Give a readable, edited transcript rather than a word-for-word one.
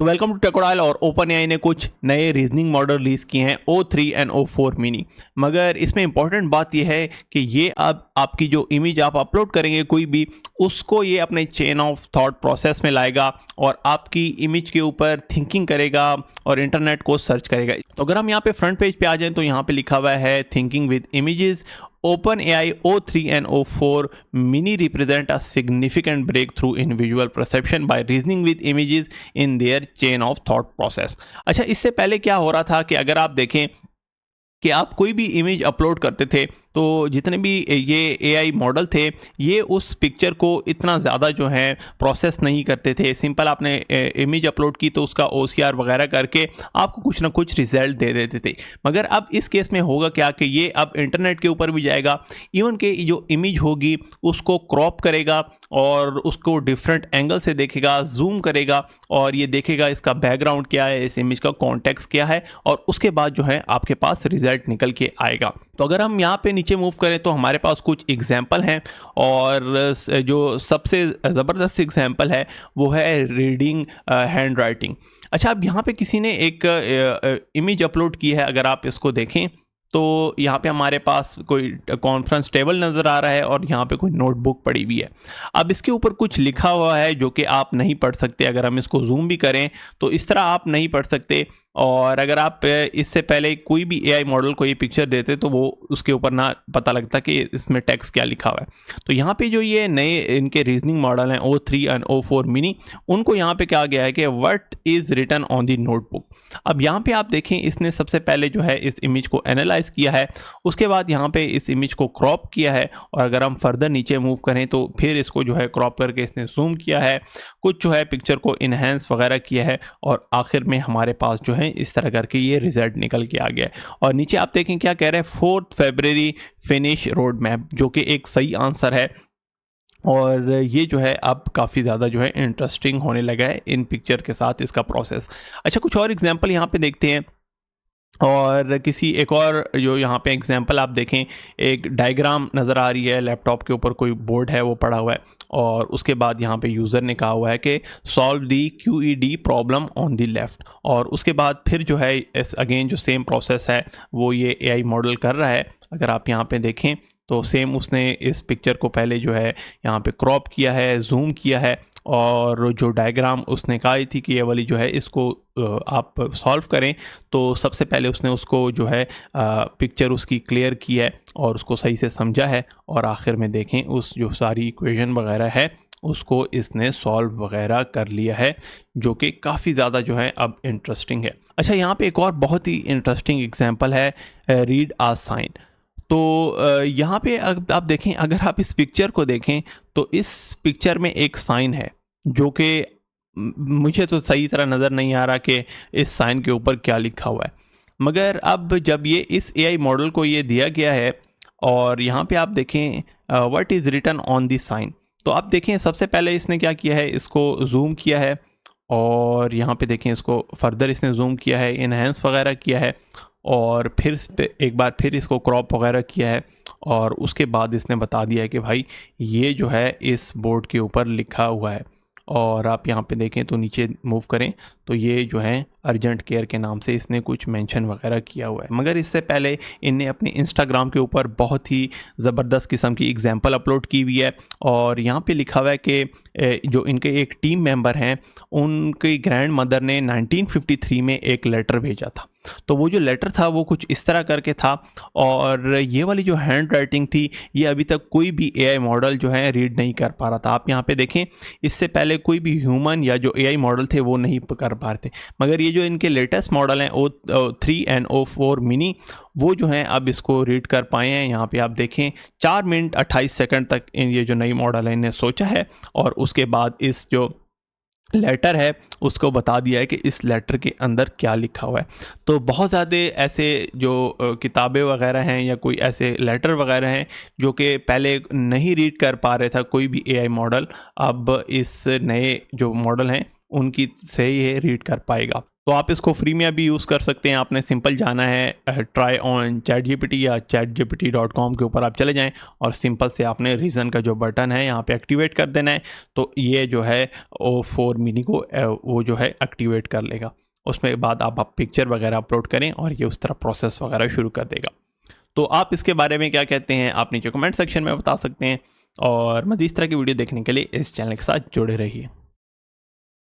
तो welcome to टेकोडाइल। और open AI ने कुछ नए रीजनिंग मॉडल रिलीज किए हैं O3 एंड O4 मिनी। मगर इसमें इंपॉर्टेंट बात यह है कि ये अब आपकी जो इमेज आप अपलोड करेंगे कोई भी, उसको ये अपने चेन ऑफ थॉट प्रोसेस में लाएगा और आपकी इमेज के ऊपर थिंकिंग करेगा और इंटरनेट को सर्च करेगा। तो अगर हम यहाँ पे फ्रंट पेज पे आ जाएं तो यहाँ पे लिखा हुआ है thinking with images. OpenAI O3 and O4 mini represent a significant breakthrough in visual perception by reasoning with images in their chain of thought process। अच्छा, इससे पहले क्या हो रहा था कि अगर आप देखें कि आप कोई भी इमेज अपलोड करते थे तो जितने भी ये एआई मॉडल थे ये उस पिक्चर को इतना ज़्यादा जो है प्रोसेस नहीं करते थे। सिंपल आपने इमेज अपलोड की तो उसका OCR वगैरह करके आपको कुछ ना कुछ रिजल्ट दे देते थे। मगर अब इस केस में होगा क्या कि ये अब इंटरनेट के ऊपर भी जाएगा, इवन के जो इमेज होगी उसको क्रॉप करेगा और उसको डिफरेंट एंगल से देखेगा, जूम करेगा और ये देखेगा इसका बैकग्राउंड क्या है, इस इमेज का कॉन्टेक्स्ट क्या है, और उसके बाद जो है आपके पास रिजल्ट निकल के आएगा। तो अगर हम यहाँ पे नीचे मूव करें तो हमारे पास कुछ एग्जाम्पल हैं और जो सबसे ज़बरदस्त एग्जाम्पल है वो है रीडिंग हैंड राइटिंग। अच्छा, अब यहाँ पे किसी ने एक इमेज अपलोड की है, अगर आप इसको देखें तो यहाँ पे हमारे पास कोई कॉन्फ्रेंस टेबल नज़र आ रहा है और यहाँ पे कोई नोटबुक पड़ी हुई है। अब इसके ऊपर कुछ लिखा हुआ है जो कि आप नहीं पढ़ सकते। अगर हम इसको जूम भी करें तो इस तरह आप नहीं पढ़ सकते, और अगर आप इससे पहले कोई भी एआई मॉडल को ये पिक्चर देते तो वो उसके ऊपर ना पता लगता कि इसमें टेक्स्ट क्या लिखा हुआ है। तो यहाँ पे जो ये नए इनके रीजनिंग मॉडल हैं O3 एंड O4 मिनी, उनको यहाँ पे क्या गया है कि what is written on the notebook. अब यहाँ पे आप देखें इसने सबसे पहले जो है इस इमेज को एनालाइज किया है, उसके बाद यहाँ पे इस इमेज को क्रॉप किया है, और अगर हम फर्दर नीचे मूव करें तो फिर इसको जो है क्रॉप करके इसने जूम किया है, कुछ जो है पिक्चर को इन्हेंस वगैरह किया है, और आखिर में हमारे पास जो है इस तरह करके ये रिजल्ट निकल के आ गया है। और नीचे आप देखें क्या कह रहे हैं, 4 फरवरी फिनिश रोड मैप, जो कि एक सही आंसर है। और ये जो है अब काफ़ी ज़्यादा जो है इंटरेस्टिंग होने लगा है इन पिक्चर के साथ इसका प्रोसेस। अच्छा, कुछ और एग्जांपल यहाँ पे देखते हैं। और किसी एक और जो यहाँ पे एग्जांपल आप देखें, एक डायग्राम नज़र आ रही है, लैपटॉप के ऊपर कोई बोर्ड है वो पड़ा हुआ है, और उसके बाद यहाँ पे यूज़र ने कहा हुआ है कि solve the QED problem on the left, और उसके बाद फिर जो है इस अगेन जो सेम प्रोसेस है वो ये एआई मॉडल कर रहा है। अगर आप यहाँ पे देखें तो सेम उसने इस पिक्चर को पहले जो है यहाँ पे क्रॉप किया है, जूम किया है, और जो डायग्राम उसने कहा थी कि ये वाली जो है इसको आप सॉल्व करें, तो सबसे पहले उसने उसको जो है पिक्चर उसकी क्लियर की है और उसको सही से समझा है, और आखिर में देखें उस जो सारी इक्वेशन वगैरह है उसको इसने सॉल्व वगैरह कर लिया है, जो कि काफ़ी ज़्यादा जो है अब इंटरेस्टिंग है। अच्छा, यहाँ पे एक और बहुत ही इंटरेस्टिंग एग्जांपल है रीड आ साइन। तो यहाँ पे आप देखें, अगर आप इस पिक्चर को देखें तो इस पिक्चर में एक साइन है जो कि मुझे तो सही तरह नज़र नहीं आ रहा कि इस साइन के ऊपर क्या लिखा हुआ है। मगर अब जब ये इस एआई मॉडल को ये दिया गया है और यहाँ पे आप देखें what is written on this sign, तो आप देखें सबसे पहले इसने क्या किया है, इसको जूम किया है, और यहाँ पे देखें इसको फर्दर इसने जूम किया है, इन्हेंस वगैरह किया है, और फिर एक बार फिर इसको क्रॉप वगैरह किया है, और उसके बाद इसने बता दिया है कि भाई ये जो है इस बोर्ड के ऊपर लिखा हुआ है। और आप यहाँ पे देखें तो नीचे मूव करें तो ये जो है अर्जेंट केयर के नाम से इसने कुछ मेंशन वगैरह किया हुआ है। मगर इससे पहले इनने अपने इंस्टाग्राम के ऊपर बहुत ही ज़बरदस्त किस्म की एग्जांपल अपलोड की हुई है, और यहाँ पे लिखा हुआ है कि जो इनके एक टीम मेंबर हैं उनकी ग्रैंड मदर ने 1953 में एक लेटर भेजा था। तो वो जो लेटर था वो कुछ इस तरह करके था, और ये वाली जो हैंड राइटिंग थी ये अभी तक कोई भी एआई मॉडल जो है रीड नहीं कर पा रहा था। आप यहाँ पे देखें, इससे पहले कोई भी ह्यूमन या जो एआई मॉडल थे वो नहीं कर पा रहे थे। मगर ये जो इनके लेटेस्ट मॉडल हैं O3 एंड O4 मिनी, वो जो हैं अब इसको रीड कर पाए हैं। यहाँ पे आप देखें 4 मिनट 28 सेकंड तक ये जो नई मॉडल है इन्हें सोचा है, और उसके बाद इस जो लेटर है उसको बता दिया है कि इस लेटर के अंदर क्या लिखा हुआ है। तो बहुत ज़्यादा ऐसे जो किताबें वगैरह हैं या कोई ऐसे लेटर वगैरह हैं जो कि पहले नहीं रीड कर पा रहे था कोई भी एआई मॉडल, अब इस नए जो मॉडल हैं उनकी से ये रीड कर पाएगा। तो आप इसको फ्री में अभी यूज़ कर सकते हैं। आपने सिंपल जाना है ट्राई ऑन ChatGPT या chatgpt.com के ऊपर आप चले जाएं और सिंपल से आपने रीज़न का जो बटन है यहाँ पे एक्टिवेट कर देना है। तो ये जो है O4 मिनी को वो जो है एक्टिवेट कर लेगा। उसमें बाद आप पिक्चर वगैरह अपलोड करें और ये उस तरह प्रोसेस वगैरह शुरू कर देगा। तो आप इसके बारे में क्या कहते हैं आप नीचे कमेंट सेक्शन में बता सकते हैं और मज़ीद इस तरह की वीडियो देखने के लिए इस चैनल के साथ जुड़े रहिए।